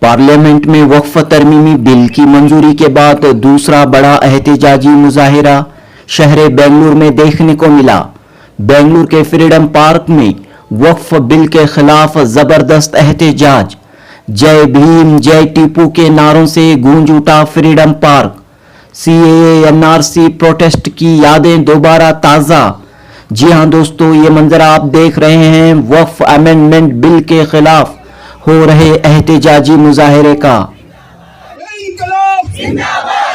Parliament में वक्फ तरमीमी bill की मंजूरी के बाद दूसरा बड़ा एहतजाजी मुजाहिरा शहर बेंगलुरु में देखने को मिला। बेंगलुरु के फ्रीडम पार्क में वक्फ बिल के खिलाफ जबरदस्त एहतजाज। जय भीम जय टीपू के नारों से गूंज उठा freedom park. CAA NRC protest की यादें दोबारा ताज़ा। जी हां दोस्तों, ये मंजर आप देख रहे हैं वक्फ अमेंडमेंट बिल के खिलाफ हो रहे एहतजाजी मुजाहिरे का।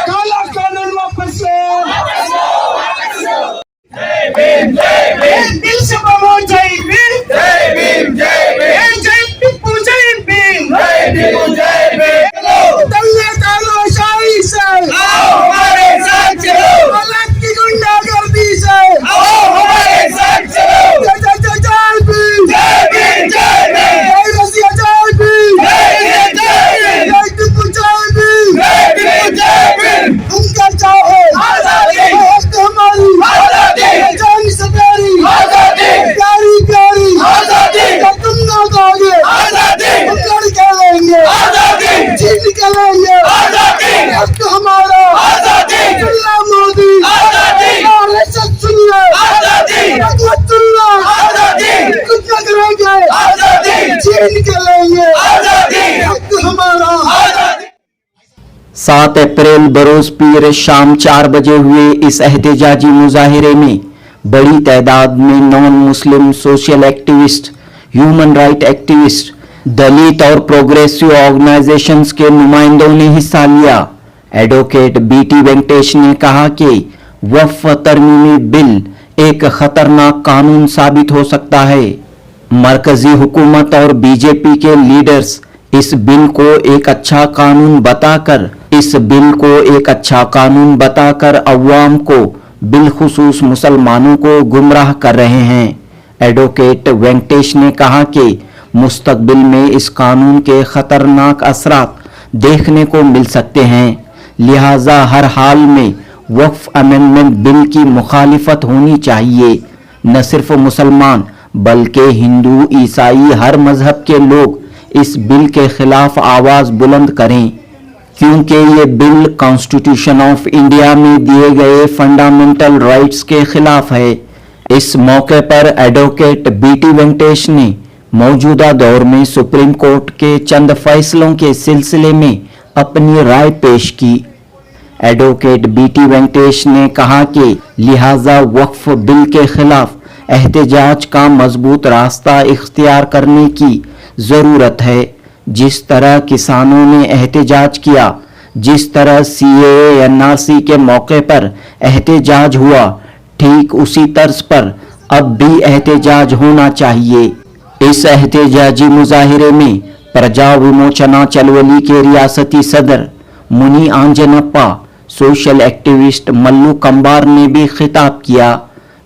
काला कानून वापस लो। दिल से बोलो जय भीम जय भीम जय टीपू जय भीम जय भीम। दंगे तानाशाही से आओ हमारे साथ चलो, औलाद की गुंडागर्दी से आओ हमारे साथ चलो। जय जय जय जय भीम जय भीम जय भीम जय रसिया जय भीम जय भीम जय टीपू जय भीम जय भीम। तुम क्या चाहो? आजादी हमारी आजादी, जान से प्यारी आजादी, प्यारी प्यारी आजादी। तुम ना दोगे आजादी, हम लड़ लेंगे आजादी, जीत के लेंगे आजादी। हक हमारा आजादी, जिला मोदी आजादी, सुनिए आजादी, आजादी, कुछ न करेंगे आजादी, जीत के लेंगे आजादी। हक हमारा आजादी। 7 अप्रैल बरोज पीर शाम 4 बजे हुए इस एहतजाजी मुजाहिरे में बड़ी तादाद में non Muslim social activist, human right activist, Dalit और प्रोग्रेसिव ऑर्गेनाइजेशंस के नुमाइंदों ने हिस्सा लिया। एडवोकेट बीटी वेंकटेश ने कहा कि वक्फ तरमीमी बिल एक खतरनाक कानून साबित हो सकता है। मरकजी हुकूमत और बीजेपी के लीडर्स इस बिल को एक अच्छा कानून बताकर अवाम को बिलखुसूस मुसलमानों को गुमराह कर रहे हैं। एडवोकेट वेंकटेश ने कहा कि मुस्तकबिल में इस कानून के खतरनाक असरात देखने को मिल सकते हैं, लिहाजा हर हाल में वक्फ अमेंडमेंट बिल की मुखालिफत होनी चाहिए। न सिर्फ मुसलमान बल्कि हिंदू, ईसाई, हर मजहब के लोग इस बिल के खिलाफ आवाज बुलंद करें, क्योंकि ये बिल कॉन्स्टिट्यूशन ऑफ इंडिया में दिए गए फंडामेंटल राइट्स के खिलाफ है। इस मौके पर एडवोकेट बीटी वेंकटेश ने मौजूदा दौर में सुप्रीम कोर्ट के चंद फैसलों के सिलसिले में अपनी राय पेश की। एडवोकेट बीटी वेंकटेश ने कहा कि लिहाजा वक्फ बिल के खिलाफ एहतजाज का मजबूत रास्ता इख्तियार करने की जरूरत है। जिस तरह किसानों ने एहतजाज किया, जिस तरह सीएए एनआरसी के मौके पर एहतजाज हुआ, ठीक उसी तर्ज पर अब भी एहतजाज होना चाहिए। इस एहतजाजी मुजाहिरे में प्रजा विमोचना चलवली के रियासती सदर मुनी आंजनप्पा, सोशल एक्टिविस्ट मल्लू कंबार ने भी खिताब किया।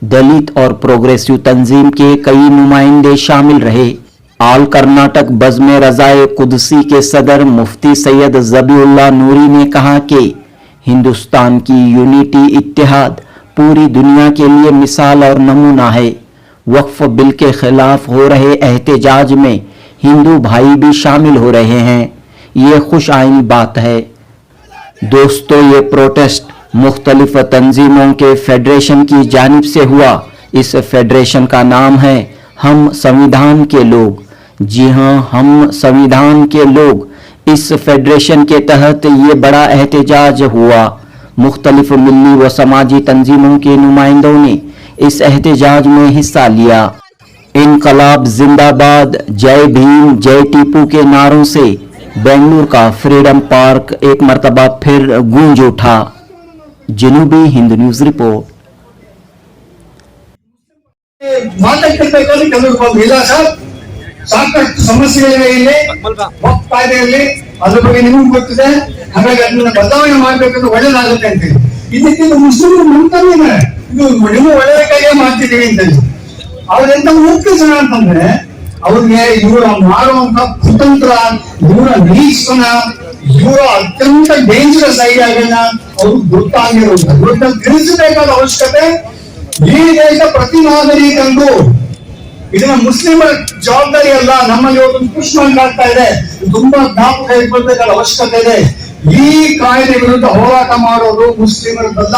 दलित और प्रोग्रेसिव तंजीम के कई नुमाइंदे शामिल रहे। आल कर्नाटक बज़्म रज़ाए कुदसी के सदर मुफ्ती सैयद ज़बीउल्लाह नूरी ने कहा कि हिंदुस्तान की यूनिटी, इत्तेहाद पूरी दुनिया के लिए मिसाल और नमूना है। वक्फ बिल के खिलाफ हो रहे एहतजाज में हिंदू भाई भी शामिल हो रहे हैं, ये खुश आइनी बात है। दोस्तों, ये प्रोटेस्ट मुख्तलिफ तंजीमों के फेडरेशन की जानिब से हुआ। इस फेडरेशन का नाम है हम संविधान के लोग। जी हाँ, हम संविधान के लोग। इस फेडरेशन के तहत ये बड़ा एहतजाज हुआ। मुख्तलिफ मिली व समाजी तंजीमों के नुमाइंदों ने इस एहतजाज में हिस्सा लिया। इनकलाब जिंदाबाद, जय भीम जय टीपू के नारों से बेंगलुरु का फ्रीडम पार्क एक मर्तबा फिर गूंज उठा। जनूबी हिंद न्यूज रिपोर्ट। ಸಾಕಷ್ಟು ಸಮಸ್ಯೆಗಳಿವೆ ಇಲ್ಲಿ ವಕ್ಫ್ ಕಾಯ್ದೆಯಲ್ಲಿ, ಅದ್ರ ಬಗ್ಗೆ ನಿಮಗೂ ಗೊತ್ತಿದೆ. ಹಾಗಾಗಿ ಅದನ್ನ ಬದಲಾವಣೆ ಮಾಡ್ಬೇಕಂದ್ರೆ ಒಳ್ಳೇದಾಗುತ್ತೆ ಅಂತ ಹೇಳಿ ಇದಕ್ಕಿಂತ ಮುಸ್ಲಿಮರು ನಂಬ್ತಾನೆ ಇದು ನೀವು ಒಳ್ಳೆಯದಕ್ಕಾಗಿಯೇ ಮಾಡ್ತಿದ್ದೀವಿ ಅಂತ ಹೇಳಿ. ಅವ್ರೆಂತ ಮುಖ್ಯ ಜನ ಅಂತಂದ್ರೆ ಅವ್ರಿಗೆ ಇವರ ಮಾಡುವಂತ ಕುತಂತ್ರ, ಇವರ ನಿರೀಕ್ಷಣ, ಇವರ ಅತ್ಯಂತ ಡೇಂಜರಸ್ ಐಡಿಯಾಗಳನ್ನ ಅವ್ರು ಗೊತ್ತಾಗಿರುವಂತ ತಿಳಿಸಬೇಕಾದ ಅವಶ್ಯಕತೆ ಈ ದೇಶ ಪ್ರತಿ ನಾಗರಿಕಂದು ಇದನ್ನ ಮುಸ್ಲಿಮರ ಜವಾಬ್ದಾರಿ ಅಲ್ಲ. ನಮ್ಮಲ್ಲಿ ಒಂದು ಪುಷ್ಪಾಂಗ ಆಗ್ತಾ ಇದೆ, ತುಂಬಾ ಜ್ಞಾಪಕ ಇಟ್ಕೊಳ್ಬೇಕಾದ ಅವಶ್ಯಕತೆ ಇದೆ. ಈ ಕಾಯ್ದೆ ವಿರುದ್ಧ ಹೋರಾಟ ಮಾಡೋದು ಮುಸ್ಲಿಮರದ್ದಲ್ಲ,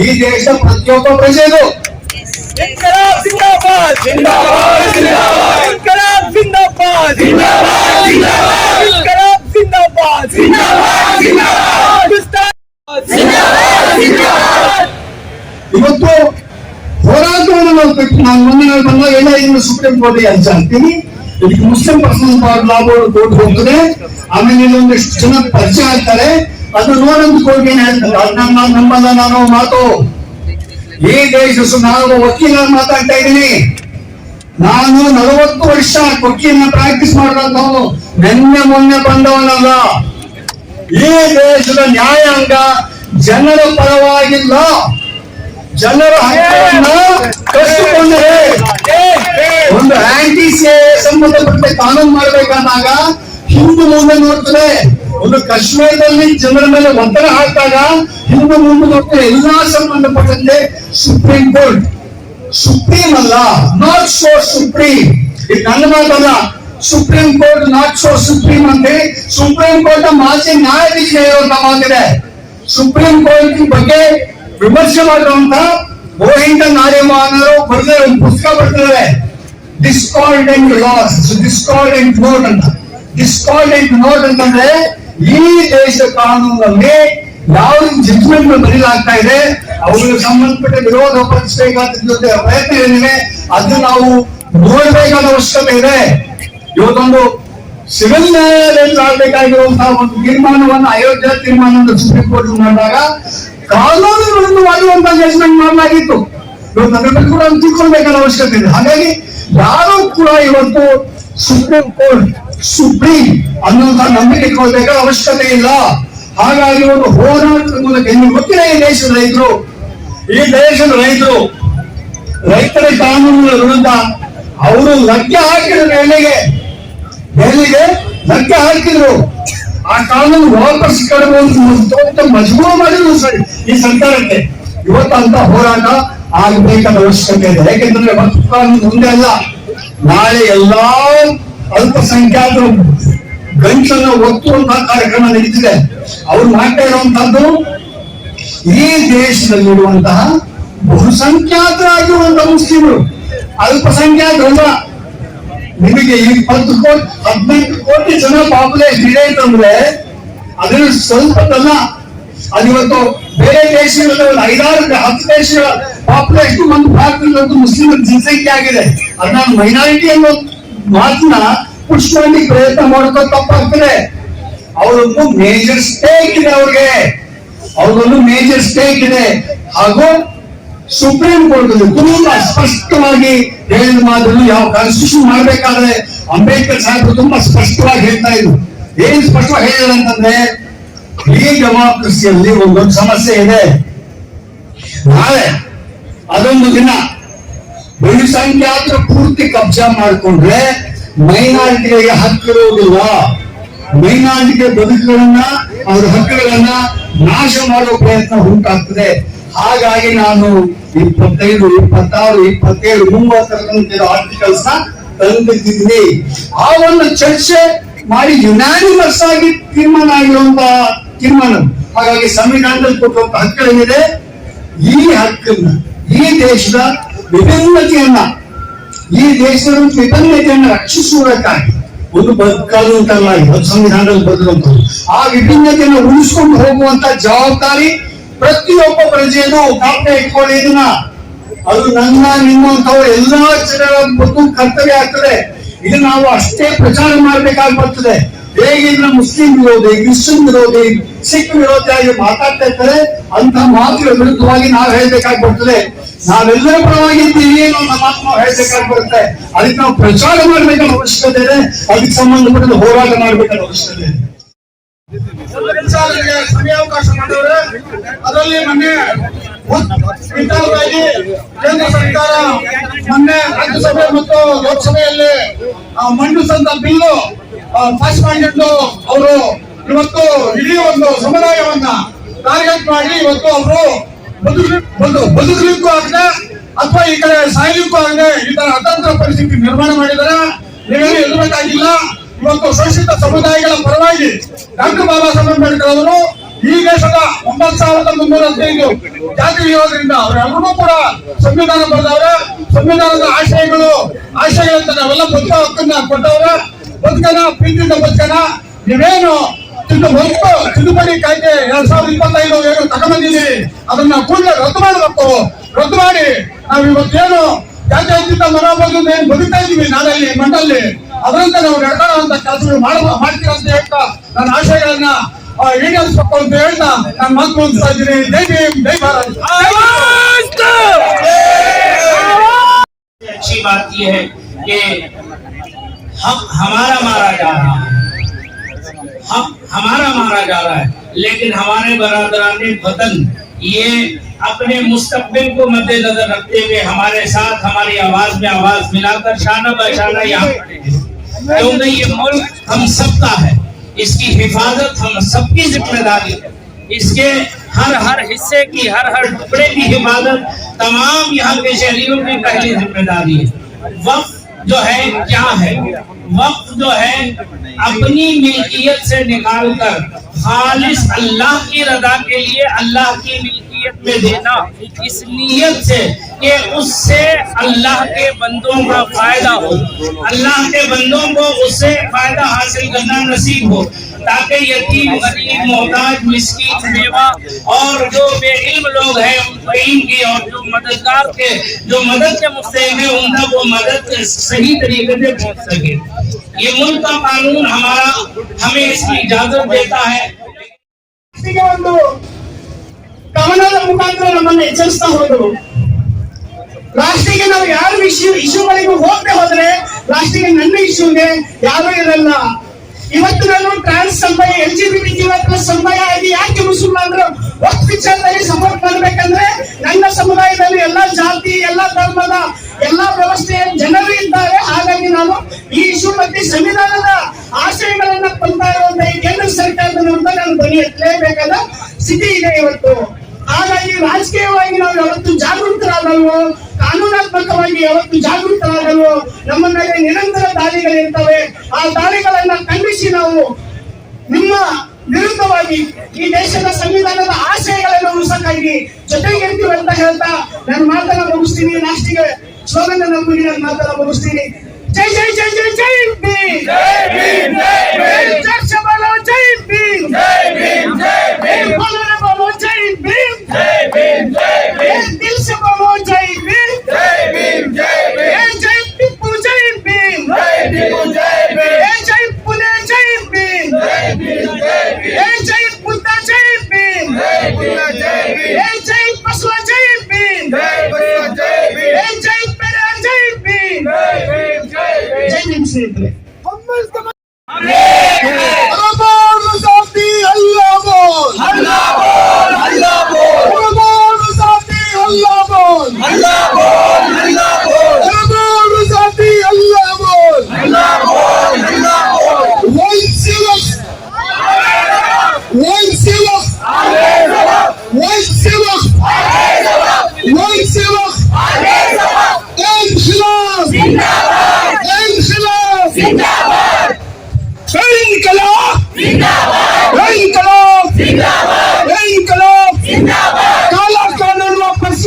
ಈ ದೇಶದ ಪ್ರತಿಯೊಬ್ಬ ಪ್ರಜೆದು. इनकलाब जिंदाबाद जिंदाबाद जिंदाबाद इनकलाब जिंदाबाद जिंदाबाद जिंदाबाद इनकलाब जिंदाबाद जिंदाबाद जिंदाबाद जिंदाबाद ಇವತ್ತು ಹೋರಾಟವನ್ನು ನಾವು ನಾನು ಮುಂದೆ ಬಂದಾಗ ಎಲ್ಲ ಇನ್ನು ಸುಪ್ರೀಂ ಕೋರ್ಟ್ ಅರ್ಜಿ ಹಾಕ್ತೀನಿ. ಇದಕ್ಕೆ Muslim personal law board court ಹೋಗ್ತದೆ, ಆಮೇಲೆ ಒಂದಿಷ್ಟು ಜನ ಪರಿಚಯ ಆಗ್ತಾರೆ, ಅದು ನೋಡೋದು ಕೋರ್ಟ್ ಏನ್ ಹೇಳ್ತಾರೆ ಅದನ್ನ ನಾನು ನಂಬಲ್ಲ. ನಾನು ಮಾತು ಈ ದೇಶ ನಾನು ವಕೀಲ ಮಾತಾಡ್ತಾ ಇದ್ದೀನಿ. ನಾನು 40 ವರ್ಷ ವಕೀಲನ ಪ್ರಾಕ್ಟೀಸ್ ಮಾಡಿದಂತವನು, ನಿನ್ನೆ ಮೊನ್ನೆ ಬಂದವನಲ್ಲ. ಈ ದೇಶದ ನ್ಯಾಯಾಂಗ ಜನರ ಪರವಾಗಿಲ್ಲ, ಜನರ ಹಕ್ಕನ್ನ ಕಸಿದುಕೊಂಡರೆ ಒಂದು ಆಂಟಿ ಸಂಬಂಧಪಟ್ಟ ಕಾನೂನು ಮಾಡಬೇಕಾದಾಗ ಹಿಂದೆ ಮುಂದೆ ನೋಡ್ತದೆ. ಒಂದು ಕಾಶ್ಮೀರದಲ್ಲಿ ಜನರ ಮೇಲೆ ಒತ್ತಡ ಹಾಕಿದಾಗ ಹಿಂದೆ ಮುಂದೆ ನೋಡ್ತದೆ. ಎಲ್ಲಾ ಸಂಬಂಧಪಟ್ಟಂತೆ ಸುಪ್ರೀಂ ಕೋರ್ಟ್, ಸುಪ್ರೀಂ ಅಲ್ಲ, ನಾಟ್ ಸೋ ಸುಪ್ರೀಂ. ಇದು ನನ್ನ ಮಾತಲ್ಲ, supreme court not so supreme ಅಂತ ಹೇಳಿ ಸುಪ್ರೀಂ ಕೋರ್ಟ್ ಮಾಜಿ ನ್ಯಾಯಾಧೀಶ ಹೇಳುವಂತ ಮಾತಿದೆ. ಸುಪ್ರೀಂ ಕೋರ್ಟ್ ಬಗ್ಗೆ ವಿಮರ್ಶೆ ಮಾಡಿರುವಂತ ರೋಹಿಂಗ್ಟನ್ ನಾರಿಮಾನರು ಬರೆದ ಒಂದು ಪುಸ್ತಕ ಬರ್ತಿದ್ದಾರೆ, ಡಿಸ್ಕಾರ್ಡೆಂಟ್ ಲಾಸ್, ಡಿಸ್ಕಾರ್ಡೆಂಟ್ ನೋಟ್ ಅಂತ. ಡಿಸ್ಕಾರ್ಡೆಂಟ್ ನೋಟ್ ಅಂತಂದ್ರೆ ಈ ದೇಶ ಕಾನೂನಲ್ಲಿ ಯಾವ ಜಡ್ಜ್ಮೆಂಟ್ ಬರೀಲಾಗ್ತಾ ಇದೆ, ಅವುಗಳಿಗೆ ಸಂಬಂಧಪಟ್ಟ ವಿರೋಧ ಪಡಿಸಬೇಕಾದ ಜೊತೆ ಪ್ರಯತ್ನ ಏನಿದೆ ಅದನ್ನು ನಾವು ನೋಡಬೇಕಾದ ಅವಶ್ಯಕತೆ ಇದೆ. ಇವತ್ತೊಂದು ಸಿವಿಲ್ ನ್ಯಾಯಾಲಯದಲ್ಲಿ ಆಗಬೇಕಾಗಿರುವಂತಹ ಒಂದು ತೀರ್ಮಾನವನ್ನು ಅಯೋಧ್ಯೆ ತೀರ್ಮಾನವನ್ನು ಸುಪ್ರೀಂ ಕೋರ್ಟ್ ಮಾಡಿದಾಗ ಕಾನೂನು ವಿರುದ್ಧವಾಗಿರುವಂತಹ ಜಡ್ಜ್ಮೆಂಟ್ ಮಾಡಲಾಗಿತ್ತು. ಇವತ್ತು ಅದರ ಬಗ್ಗೆ ಕೂಡ ತಿಳ್ಕೊಳ್ಬೇಕಾದ ಅವಶ್ಯಕತೆ ಇದೆ. ಹಾಗಾಗಿ ಯಾರು ಕೂಡ ಇವತ್ತು ಸುಪ್ರೀಂ ಕೋರ್ಟ್ ಸುಪ್ರೀಂ ಅನ್ನುವಂತಹ ನಂಬಿಕೆ ಇಟ್ಕೊಳ್ಬೇಕಾದ ಅವಶ್ಯಕತೆ ಇಲ್ಲ. ಹಾಗಾಗಿ ಒಂದು ಹೋರಾಟದ ಮೂಲಕ ನಿಮ್ಗೆ ಗೊತ್ತಿಲ್ಲ, ಈ ದೇಶದ ರೈತರು ರೈತರ ಕಾನೂನುಗಳ ವಿರುದ್ಧ ಅವರು ಲಗ್ಗೆ ಹಾಕಿದ್ರು, ದೆಹಲಿಗೆ ಲಗ್ಗೆ ಹಾಕಿದ್ರು. ಆ ಕಾನೂನು ವಾಪಸ್ ಕಡಬಹುದು ಮಜಬೂರು ಮಾಡಿದ್ರು ಈ ಸರ್ಕಾರಕ್ಕೆ. ಇವತ್ತು ಅಂತ ಹೋರಾಟ ಆಗಬೇಕಾದ ಅವಶ್ಯಕತೆ ಇದೆ. ಯಾಕೆಂದ್ರೆ ಕಾನೂನು ಮುಂದೆ ಅಲ್ಲ, ನಾಳೆ ಎಲ್ಲಾ ಅಲ್ಪಸಂಖ್ಯಾತರು ಗಂಟನ್ನು ಒತ್ತುವಂತಹ ಕಾರ್ಯಕ್ರಮ ನಡೀತಿದೆ. ಅವ್ರು ಮಾಡ್ತಾ ಇರುವಂತಹದ್ದು ಈ ದೇಶದಲ್ಲಿರುವಂತಹ ಬಹುಸಂಖ್ಯಾತರಾಗಿರುವಂತಹ ಮುಸ್ಲಿಮರು, ಅಲ್ಪಸಂಖ್ಯಾತರಲ್ಲ. ನಿಮಗೆ 20 ಕೋಟಿ 18 ಕೋಟಿ ಜನ ಪಾಪ್ಯುಲೇಷನ್ ಇದೆ ಅಂತಂದ್ರೆ ಅದನ್ನು ಸ್ವಲ್ಪದಲ್ಲ. ಅದಿವತ್ತು ಬೇರೆ ದೇಶಗಳಲ್ಲಿ ಒಂದು 5-10 ದೇಶಗಳ ಪಾಪ್ಯುಲೇಷನ್ ಒಂದು ಭಾರತದಲ್ಲಿ ಮುಸ್ಲಿಮರ ಜನಸಂಖ್ಯೆ ಆಗಿದೆ. ಅದನ್ನ ಮೈನಾರಿಟಿ ಅನ್ನೋ ಮಾತನ್ನ ಪುಷ್ ಮಾಡಲಿಕ್ಕೆ ಪ್ರಯತ್ನ ಮಾಡೋದು ತಪ್ಪಾಗ್ತದೆ. ಅವರೊಂದು ಮೇಜರ್ ಸ್ಟೇಕ್ ಇದೆ, ಅವ್ರಿಗೊಂದು ಮೇಜರ್ ಸ್ಟೇಕ್ ಇದೆ. ಹಾಗೂ ಸುಪ್ರೀಂ ಕೋರ್ಟ್ ತುಂಬಾ ಸ್ಪಷ್ಟವಾಗಿ ಹೇಳಿದ ಮಾತನ್ನು ಯಾವ ಕಾನ್ಸ್ಟಿಟ್ಯೂಷನ್ ಮಾಡ್ಬೇಕಾದ್ರೆ ಅಂಬೇಡ್ಕರ್ ಸಾಹೇಬರು ತುಂಬಾ ಸ್ಪಷ್ಟವಾಗಿ ಹೇಳ್ತಾ ಇದ್ರು. ಏನ್ ಸ್ಪಷ್ಟವಾಗಿ ಹೇಳಿದ್ರು ಅಂತಂದ್ರೆ, ಈ ಡೆಮಾಕ್ರಸಿಯಲ್ಲಿ ಒಂದೊಂದು ಸಮಸ್ಯೆ ಇದೆ. ನಾಳೆ ಅದೊಂದು ದಿನ ಬಹುಸಂಖ್ಯಾತರ ಪೂರ್ತಿ ಕಬ್ಜಾ ಮಾಡಿಕೊಂಡ್ರೆ ಮೈನಾರಿಟಿಗಳಿಗೆ ಹಕ್ಕಿರುವುದಿಲ್ಲ. ಮೈನಾರಿಟಿಗೆ ಬದುಕುಗಳನ್ನ, ಅವರ ಹಕ್ಕುಗಳನ್ನ ನಾಶ ಮಾಡುವ ಪ್ರಯತ್ನ ಉಂಟಾಗ್ತದೆ. ಹಾಗಾಗಿ ನಾನು 25, 26, 27, 30 ಆರ್ಟಿಕಲ್ಸ್ ನ ತಂದಿದ್ದೀನಿ. ಆ ಒಂದು ಚರ್ಚೆ ಮಾಡಿ ಯುನಾನಿಮಸ್ ಆಗಿ ತೀರ್ಮಾನ ಆಗಿರುವಂತಹ ತೀರ್ಮಾನ. ಹಾಗಾಗಿ ಸಂವಿಧಾನದಲ್ಲಿ ಕೊಟ್ಟಿರುವಂತಹ ಹಕ್ಕುಗಳೇನಿದೆ, ಈ ಹಕ್ಕನ್ನ, ಈ ದೇಶದ ವಿಭಿನ್ನತೆಯನ್ನ ರಕ್ಷಿಸುವುದಕ್ಕಾಗಿ ಒಂದು ಕಾನೂನು ತರಲಾಗಿದೆ, ಸಂವಿಧಾನದಲ್ಲಿ ಬರೆದಿರುವಂತದ್ದು. ಆ ವಿಭಿನ್ನತೆಯನ್ನು ಉಳಿಸಿಕೊಂಡು ಹೋಗುವಂತ ಜವಾಬ್ದಾರಿ ಪ್ರತಿಯೊಬ್ಬ ಪ್ರಜೆಯನ್ನು ಜ್ಞಾಪಕ ಇಟ್ಕೊಳ್ಳಿ. ಇದನ್ನ ಅದು ನನ್ನ ನಿಮ್ಮಂತವ್ರು ಎಲ್ಲಾ ಜನರ ಒಂದು ಕರ್ತವ್ಯ ಆಗ್ತದೆ. ಇದನ್ನ ನಾವು ಅಷ್ಟೇ ಪ್ರಚಾರ ಮಾಡಬೇಕಾಗಿ ಬರ್ತದೆ. ಹೇಗಿದ್ರೆ ಮುಸ್ಲಿಂ ವಿರೋಧಿ, ಕ್ರಿಶ್ಚಿಯನ್ ವಿರೋಧಿ, ಸಿಖ್ ವಿರೋಧಿಯಾಗಿ ಮಾತಾಡ್ತಾ ಇರ್ತಾರೆ, ಅಂತ ಮಾತುಗಳ ವಿರುದ್ಧವಾಗಿ ನಾವು ಹೇಳ್ಬೇಕಾಗಿ ಬರ್ತದೆ. ನಾವೆಲ್ಲರ ಪರವಾಗಿದ್ದೀವಿ ಅನ್ನೋ ಮಾತು ನಾವು ಹೇಳ್ಬೇಕಾಗಿ ಬರುತ್ತೆ. ಅದಕ್ಕೆ ನಾವು ಪ್ರಚಾರ ಮಾಡ್ಬೇಕಾದ ಅವಶ್ಯಕತೆ ಇದೆ. ಅದಕ್ಕೆ ಸಂಬಂಧಪಟ್ಟ ಹೋರಾಟ ಮಾಡ್ಬೇಕಾದ ಅವಶ್ಯಕತೆ ಇದೆ. ಸಮಯಾವಕಾಶ ಮಾಡಿದ್ರೆ ಅದರಲ್ಲಿ ಮೊನ್ನೆ ಕೇಂದ್ರ ಸರ್ಕಾರ ಮೊನ್ನೆ ರಾಜ್ಯಸಭೆ ಮತ್ತು ಲೋಕಸಭೆಯಲ್ಲಿ ಮಂಡಿಸಿದಂತ ಬಿಲ್ಲು ಪಾಸ್ ಮಾಡಿದ್ದು ಅವರು ಇವತ್ತು ಇಡೀ ಒಂದು ಸಮುದಾಯವನ್ನ ಟಾರ್ಗೆಟ್ ಮಾಡಿ ಇವತ್ತು ಅವರು ಬದುಕಲಿಕ್ಕೂ ಆಗದೆ ಅಥವಾ ಈ ಕಡೆ ಸಾಯಲಿಕ್ಕೂ ಆಗದೆ ಈ ತರ ಅತಂತ್ರ ಪರಿಸ್ಥಿತಿ ನಿರ್ಮಾಣ ಮಾಡಿದರೆ ನೀವೇನು ಎದುರಬೇಕಾಗಿಲ್ಲ. ಇವತ್ತು ಶೋಷಿತ ಸಮುದಾಯಗಳ ಪರವಾಗಿ ಡಾಕ್ಟರ್ ಬಾಬಾ ಸಾಹೇಬ್ ಅಂಬೇಡ್ಕರ್ ಅವರು ಈ ದೇಶದ 9,315 ಜಾತಿ ಇರೋದ್ರಿಂದ ಅವರೆಲ್ಲರೂ ಕೂಡ ಸಂವಿಧಾನ ಬರೆದವ್ರೆ. ಸಂವಿಧಾನದ ಆಶಯಗಳಂತ ನಾವೆಲ್ಲ ಬದುಕೋ ಹಕ್ಕನ್ನ ಕೊಟ್ಟವ್ರೆ. ಬದುಕನ ಪ್ರೀತಿಯಿಂದ ಬದುಕನ ನೀವೇನು ತಿದ್ದುಪಡಿ ಕಾಯ್ದೆ 2025 ಏನು ತಗೊಂಡಿದ್ದೀವಿ ಅದನ್ನ ಕೂಡಲೇ ರದ್ದು ಮಾಡಬೇಕು. ರದ್ದು ಮಾಡಿ ನಾವು ಇವತ್ತೇನು ಜಾತ್ಯತೀತ ಮನೋಭಾವದಿಂದ ಏನು ಬದುಕ್ತಾ ಇದೀವಿ ನಾಡಲ್ಲಿ ಮಂಡಲ್ಲಿ ಅದರಂತೆ ನಾವು ನಡ್ಕೊಳ್ಳುವಂತ ಕೆಲಸಗಳು ಮಾಡ್ತೀವಿ ಅಂತ ಹೇಳ್ತಾ ನನ್ನ ಆಶಯಗಳನ್ನ ಈಡೇರಿಸಬೇಕು ಅಂತ ಹೇಳ್ತಾ ನಾನು ಮಾತು ಮುಗಿಸ್ತಾ ಇದ್ದೀನಿ. ಜೈ ಭೀಮ್, ಜೈ ಭಾರತ್. अच्छी बात यह है कि हमारा मारा जा रहा है, हमारा मारा जा रहा है, लेकिन हमारे बरादरान वतन ये अपने मुस्तकबिल को मद्देनजर रखते हुए हमारे साथ हमारी आवाज में आवाज मिलाकर शाना बशाना यहाँ खड़े हैं, क्योंकि ये मुल्क हम सबका है, इसकी हिफाजत हम सबकी जिम्मेदारी है। इसके हर हिस्से की हर टुकड़े की हिफाजत तमाम यहाँ के शहरियों की पहली जिम्मेदारी है। वक्फ जो है क्या है? वक्फ जो है अपनी मिल्कियत से निकालकर खालिस अल्लाह की रजा के लिए अल्लाह की मिल्कियत में देना, इस नीयत से कि उससे अल्लाह के बंदों का फायदा हो, अल्लाह के बंदों को उससे फायदा हासिल करना नसीब हो, ताकि यतीम गरीब मोहताज मिस्कीन बेवा और जो बेइल्म लोग हैं उनकी और जो मददगार के जो मदद के मुस्तहिक है उनका वो मदद सही तरीके से पहुंच सके। ये मुल्क का कानून हमारा हमें इसकी इजाजत देता है। ಒಂದು ಗಮನದ ಮುಖಾಂತರ ನಮ್ಮನ್ನು ಎಚ್ಚರಿಸ್ತಾ ಹೋದರು. ಲಾಸ್ಟಿಗೆ ನಾವು ಯಾರು ಇಶ್ಯೂಗಳಿಗೂ ಹೋಗದೆ ಹೋದ್ರೆ ಲಾಸ್ಟಿಗೆ ನನ್ನ ಇಶ್ಯೂಗೆ ಯಾರು ಇರಲ್ಲ. ಇವತ್ತು ನಾನು ಟ್ರಾನ್ಸ್ ಸಮುದಾಯ LGBT ಸಮುದಾಯ ಆಗಿ ಯಾಕೆ ಮುಸಲ್ಮಾನರು ವಕ್ಫ್ ವಿಚಾರದಲ್ಲಿ ಸಪೋರ್ಟ್ ಮಾಡಬೇಕಂದ್ರೆ ನನ್ನ ಸಮುದಾಯದಲ್ಲಿ ಎಲ್ಲಾ ಜಾತಿ ಎಲ್ಲಾ ಧರ್ಮದ ಎಲ್ಲಾ ವ್ಯವಸ್ಥೆಯ ಜನರು ಇದ್ದಾರೆ. ಹಾಗಾಗಿ ನಾನು ಈ ಇಶ್ಯೂ ಬಗ್ಗೆ ಸಂವಿಧಾನದ ಆಶಯಗಳನ್ನ ಕೊಂಡ್ತಾ ಇರುವಂತ ಈ ಕೇಂದ್ರ ಸರ್ಕಾರದ ವಿರುದ್ಧ ನಾನು ಧ್ವನಿ ಎತ್ತಲೇಬೇಕಾದ ಸ್ಥಿತಿ ಇದೆ ಇವತ್ತು. ಹಾಗಾಗಿ ರಾಜಕೀಯವಾಗಿ ನಾವು ಯಾವತ್ತು ಜಾಗೃತರಾಗಲ್ವೋ, ಕಾನೂನಾತ್ಮಕವಾಗಿ ಯಾವತ್ತು ಜಾಗೃತರಾಗಲ್ವೋ ನಮ್ಮ ಮೇಲೆ ನಿರಂತರ ದಾಳಿಗಳಿರ್ತವೆ. ಆ ದಾಳಿಗಳನ್ನ ಖಂಡಿಸಿ ನಾವು ನಿಮ್ಮ ವಿರುದ್ಧವಾಗಿ ಈ ದೇಶದ ಸಂವಿಧಾನದ ಆಶಯಗಳನ್ನು ಉಳಿಸಕ್ಕಾಗಿ ಜೊತೆಗಿರ್ತೀವಿ ಅಂತ ಹೇಳ್ತಾ ನಾನು ಮಾತನ್ನ ಮುಗಿಸ್ತೀನಿ. ಲಾಸ್ಟಿಗೆ ಸ್ಲೋಗನ್ ನಂಬಿ ನಾನು ಮಾತನ್ನ ಮುಗಿಸ್ತೀನಿ. ಜೈ ಜೈ ಜೈ ಜೈ ಜೈ ಭೀಮ್, ಜೈ ಭೀಮ್, ಜೈ ಭೀಮ್, ಜೈ ಶಬಾಲೋ, ಜೈ ಭೀಮ್, ಜೈ ಭೀಮ್, ಜೈ ಭೀಮ್, बोलो रे बोलो जय भीम, जय भीम, जय भीम, दिल से बोलो जय भीम, जय भीम, जय भीम, जय टिप्पू जय भीम, जय टिप्पू जय भीम, जय पुणे जय भीम, जय भीम, जय भीम, जय बुद्धा जय भीम, जय बुद्धा जय भीम, जय बसवा जय भीम, जय बसवा जय भीम, जय पेरा जय भीम, जय भीम, जय भीम, जय भीम से काला कानून वापस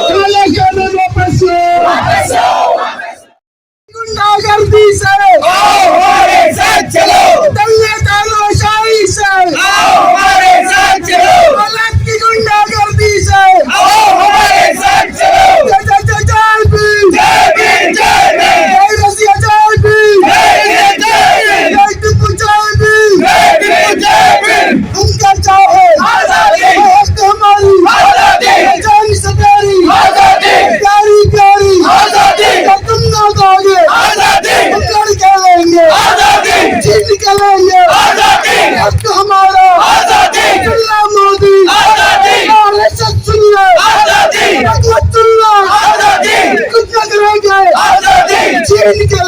काला कानून वापस गुंडागर्दी से हमारे साथ चलो, दंगे तानाशाही से हमारे साथ चलो, हालात की गुंडागर्दी से हमारे साथ चलो। जय जय जय जय भीम, जय भीम, जय भीम, जय रसिया जय भीम, जय जय भीम, जय टिप्पू जय भीम, जय भीम, जय भीम। हम क्या चाहे आजादी, हमारी आजादी, जान से प्यारी आजादी, प्यारी प्यारी आजादी, तुम ना दोगे आजादी, हम लड़ के लेंगे आजादी, जीत के लेंगे आजादी, हक हमारा आजादी, जिला मोदी आजादी, सुनिए आजादी, आजादी, कुछ न करेंगे आजादी, जीत के